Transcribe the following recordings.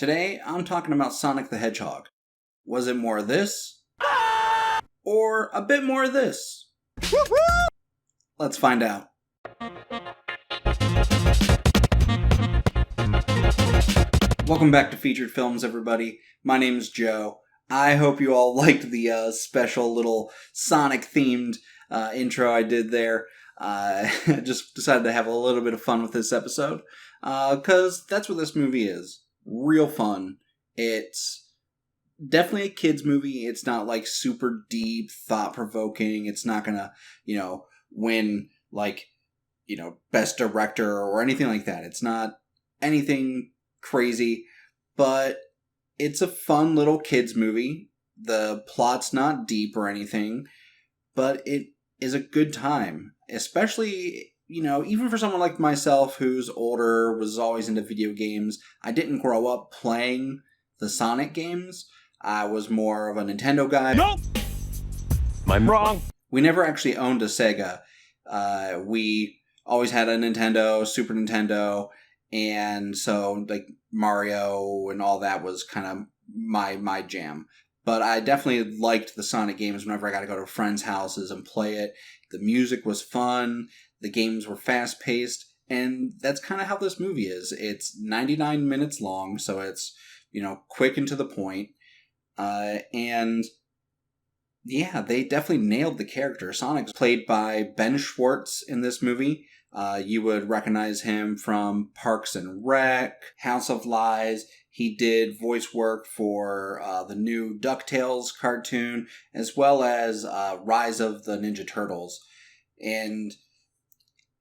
Today, I'm talking about Sonic the Hedgehog. Was it more of this? Or a bit more of this? Let's find out. Welcome back to Featured Films, everybody. My name's Joe. I hope you all liked the special little Sonic-themed intro I did there. I just decided to have a little bit of fun with this episode, because that's what this movie is. Real fun. It's definitely a kid's movie. It's not like super deep, thought-provoking. It's not gonna, win best director or anything like that. It's not anything crazy, but it's a fun little kids movie. The plot's not deep or anything, but it is a good time, especially even for someone like myself who's older, was always into video games. I didn't grow up playing the Sonic games. I was more of a Nintendo guy. Nope! I'm wrong. We never actually owned a Sega. We always had a Nintendo, Super Nintendo, and so Mario and all that was kind of my jam. But I definitely liked the Sonic games whenever I got to go to friends' houses and play it. The music was fun. The games were fast-paced. And that's kind of how this movie is. It's 99 minutes long, so it's, quick and to the point. And yeah, they definitely nailed the character. Sonic's played by Ben Schwartz in this movie. You would recognize him from Parks and Rec, House of Lies. He did voice work for the new DuckTales cartoon, as well as Rise of the Ninja Turtles. And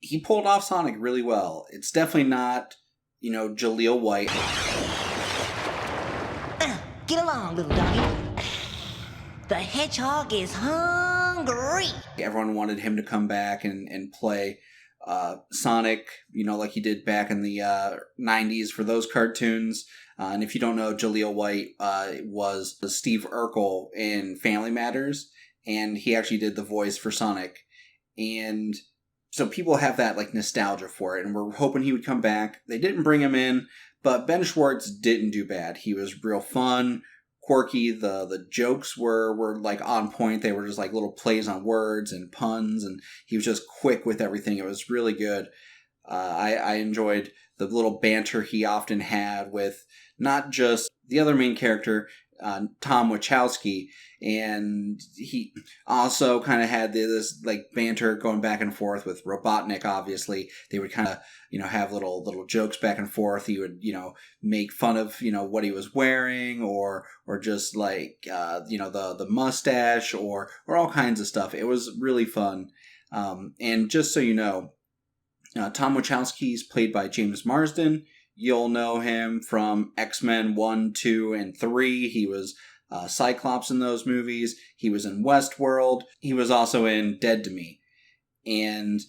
he pulled off Sonic really well. It's definitely not, Jaleel White. Get along, little doggy. The hedgehog is hungry. Everyone wanted him to come back and play Sonic, like he did back in the 90s for those cartoons. And if you don't know, Jaleel White was Steve Urkel in Family Matters, and he actually did the voice for Sonic. And so people have that nostalgia for it, and we're hoping he would come back. They didn't bring him in, but Ben Schwartz didn't do bad. He was real fun, quirky. The jokes were on point. They were just little plays on words and puns, and he was just quick with everything. It was really good. I enjoyed the little banter he often had with not just the other main character, Tom Wachowski, and he also kind of had this banter going back and forth with Robotnik. Obviously, they would kind of have little jokes back and forth. He would make fun of what he was wearing, or just the mustache, or all kinds of stuff. It was really fun. And just so you know, Tom Wachowski is played by James Marsden. You'll know him from X-Men 1, 2, and 3. He was Cyclops in those movies. He was in Westworld. He was also in Dead to Me. And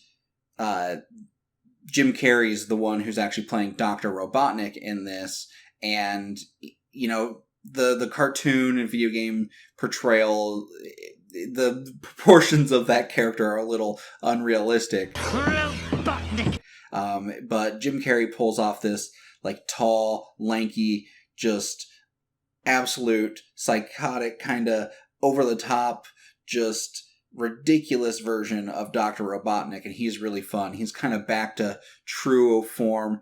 Jim Carrey's the one who's actually playing Dr. Robotnik in this. And, the cartoon and video game portrayal, the proportions of that character are a little unrealistic. But Jim Carrey pulls off this tall, lanky, just absolute psychotic, kind of over the top, just ridiculous version of Dr. Robotnik, and he's really fun. He's kind of back to true form,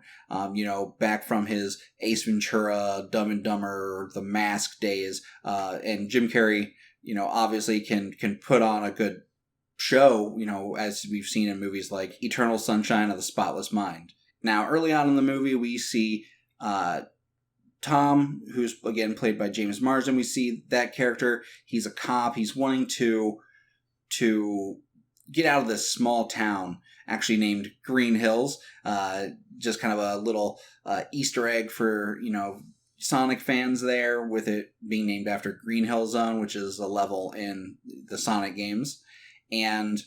back from his Ace Ventura, Dumb and Dumber, The Mask days, and Jim Carrey, obviously can put on a good show, as we've seen in movies like Eternal Sunshine of the Spotless Mind. Now, early on in the movie, we see Tom, who's again played by James Marsden. We see that character. He's a cop. He's wanting to get out of this small town, actually named Green Hills. Just kind of a little Easter egg for, Sonic fans there, with it being named after Green Hill Zone, which is a level in the Sonic games. And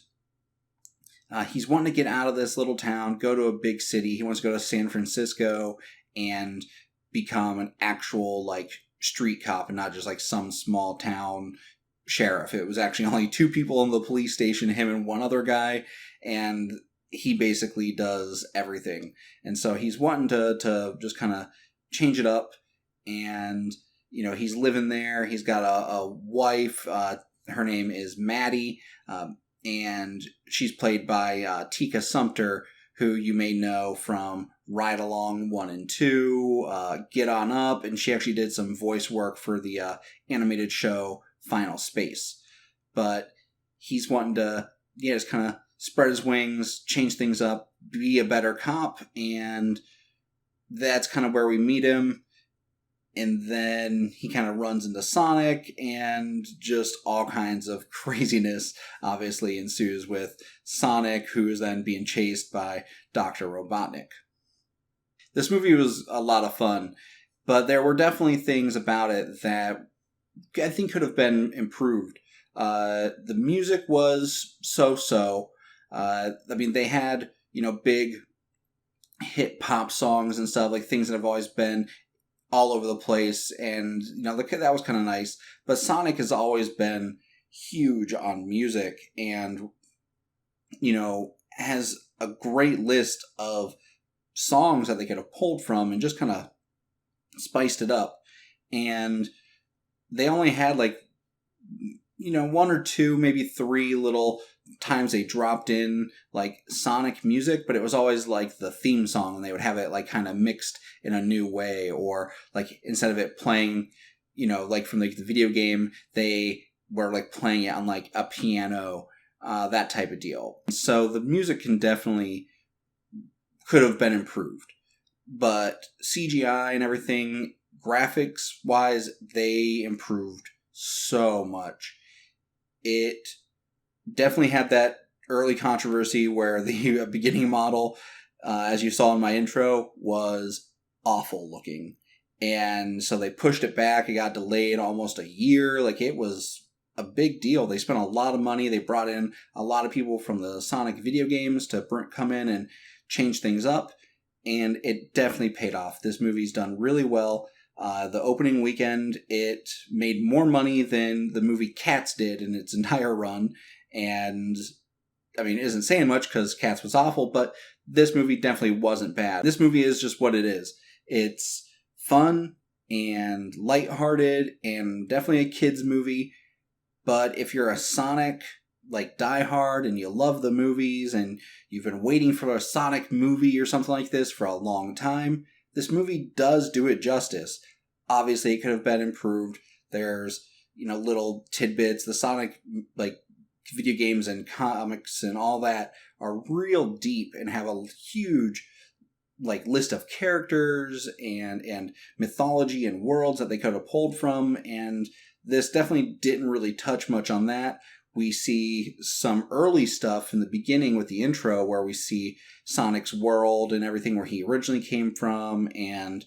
he's wanting to get out of this little town, go to a big city. He wants to go to San Francisco and become an actual street cop, and not just some small town sheriff. It was actually only two people in the police station, him and one other guy, and he basically does everything. And so he's wanting to just kind of change it up and he's living there. He's got a wife. Her name is Maddie, and she's played by Tika Sumpter, who you may know from Ride Along 1 and 2, Get On Up, and she actually did some voice work for the animated show Final Space. But he's wanting to, just kind of spread his wings, change things up, be a better cop, and that's kind of where we meet him. And then he kind of runs into Sonic, and just all kinds of craziness obviously ensues with Sonic, who is then being chased by Dr. Robotnik. This movie was a lot of fun, but there were definitely things about it that I think could have been improved. The music was so-so. They had, big hit pop songs and stuff, like things that have always been all over the place, and that was kind of nice. But Sonic has always been huge on music, and has a great list of songs that they could have pulled from and just kind of spiced it up. And they only had one or two, maybe three little times they dropped in Sonic music, but it was always the theme song, and they would have it kind of mixed in a new way, or instead of it playing from the video game, they were playing it on a piano, that type of deal. So the music could have been improved, but CGI and everything, graphics wise, they improved so much. It definitely had that early controversy where the beginning model, as you saw in my intro, was awful looking. And so they pushed it back. It got delayed almost a year. It was a big deal. They spent a lot of money. They brought in a lot of people from the Sonic video games to come in and change things up. And it definitely paid off. This movie's done really well. The opening weekend, it made more money than the movie Cats did in its entire run. And, it isn't saying much because Cats was awful, but this movie definitely wasn't bad. This movie is just what it is. It's fun and lighthearted and definitely a kid's movie. But if you're a Sonic, diehard, and you love the movies and you've been waiting for a Sonic movie or something like this for a long time, this movie does do it justice. Obviously, it could have been improved. There's, little tidbits. The Sonic, video games and comics and all that are real deep and have a huge, list of characters and mythology and worlds that they could have pulled from. And this definitely didn't really touch much on that. We see some early stuff in the beginning with the intro where we see Sonic's world and everything where he originally came from, and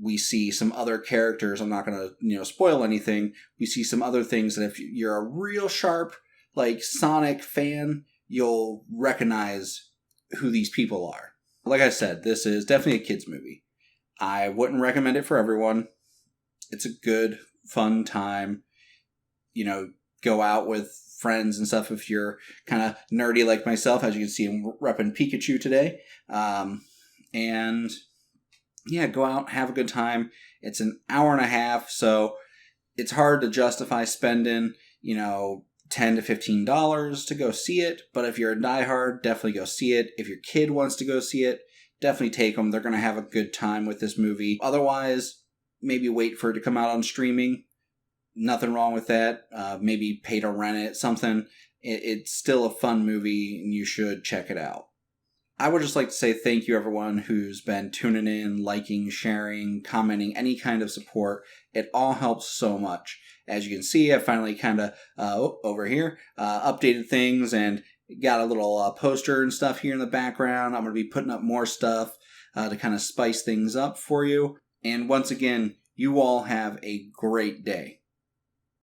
we see some other characters. I'm not going to spoil anything. We see some other things that if you're a real sharp Sonic fan, you'll recognize who these people are. Like I said, this is definitely a kid's movie. I wouldn't recommend it for everyone. It's a good, fun time. Go out with friends and stuff if you're kind of nerdy like myself. As you can see, I'm repping Pikachu today. And yeah, go out, have a good time. It's an hour and a half, so it's hard to justify spending, $10 to $15 to go see it. But if you're a diehard, definitely go see it. If your kid wants to go see it, definitely take them. They're going to have a good time with this movie. Otherwise, maybe wait for it to come out on streaming. Nothing wrong with that. Maybe pay to rent it, something. It's still a fun movie, and you should check it out. I would just like to say thank you, everyone who's been tuning in, liking, sharing, commenting, any kind of support. It all helps so much. As you can see, I finally kind of, over here, updated things and got a little poster and stuff here in the background. I'm going to be putting up more stuff to kind of spice things up for you. And once again, you all have a great day.